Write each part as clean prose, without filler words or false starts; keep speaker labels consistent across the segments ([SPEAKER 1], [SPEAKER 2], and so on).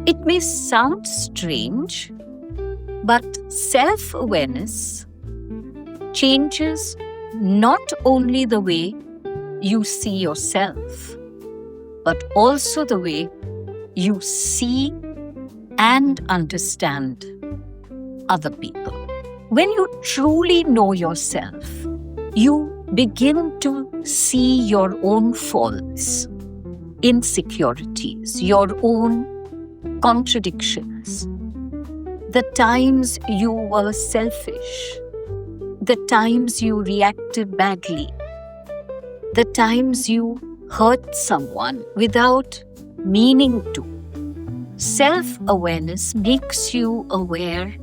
[SPEAKER 1] It may sound strange, but self-awareness changes not only the way you see yourself, but also the way you see and understand other people. When you truly know yourself, you begin to see your own faults, insecurities, your own contradictions, the times you were selfish, the times you reacted badly, the times you hurt someone without meaning to. Self-awareness makes you aware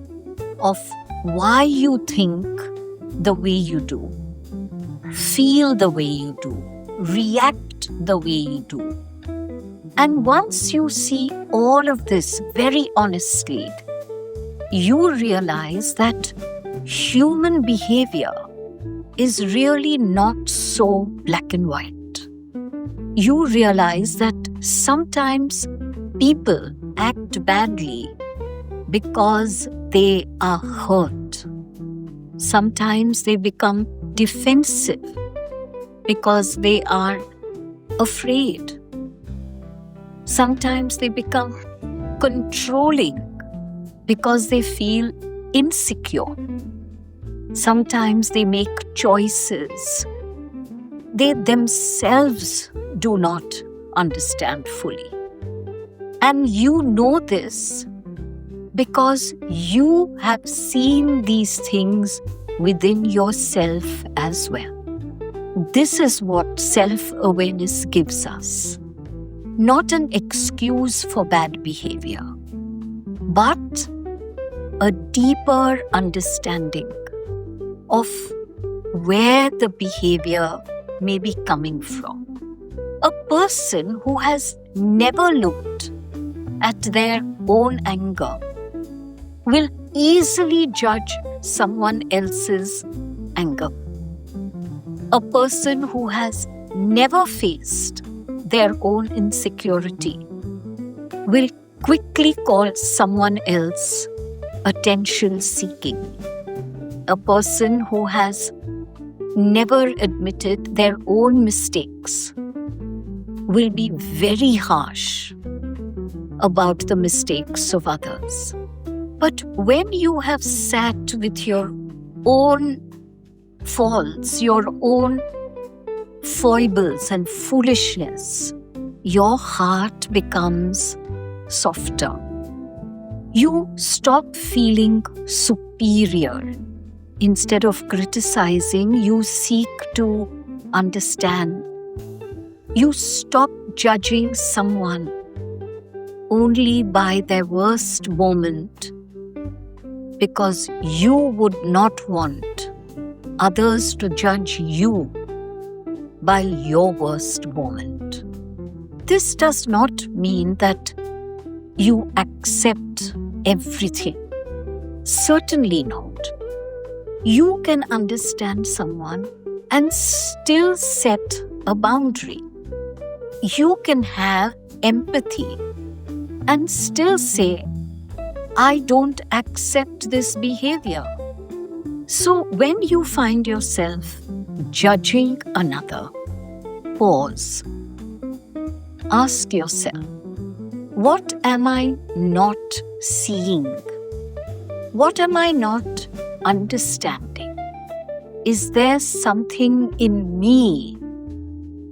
[SPEAKER 1] of why you think the way you do, feel the way you do, react the way you do. And once you see all of this very honestly, you realize that human behavior is really not so black and white. You realize that sometimes people act badly because they are hurt. Sometimes they become defensive because they are afraid. Sometimes they become controlling because they feel insecure. Sometimes they make choices they themselves do not understand fully. And you know this because you have seen these things within yourself as well. This is what self-awareness gives us. Not an excuse for bad behavior, but a deeper understanding of where the behavior may be coming from. A person who has never looked at their own anger will easily judge someone else's anger. A person who has never faced their own insecurity will quickly call someone else attention-seeking. A person who has never admitted their own mistakes will be very harsh about the mistakes of others. But when you have sat with your own faults, your own foibles and foolishness, your heart becomes softer. You stop feeling superior. Instead of criticizing, you seek to understand. You stop judging someone only by their worst moment because you would not want others to judge you by your worst moment. This does not mean that you accept everything. Certainly not. You can understand someone and still set a boundary. You can have empathy and still say, I don't accept this behavior. So when you find yourself judging another, pause. Ask yourself, what am I not seeing? What am I not understanding? Is there something in me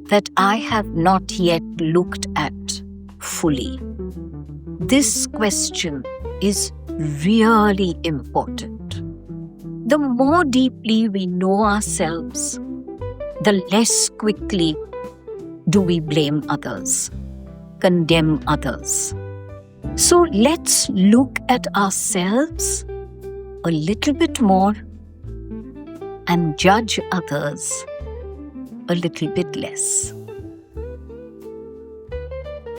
[SPEAKER 1] that I have not yet looked at fully? This question is really important. The more deeply we know ourselves, the less quickly do we blame others, condemn others. So let's look at ourselves a little bit more and judge others a little bit less.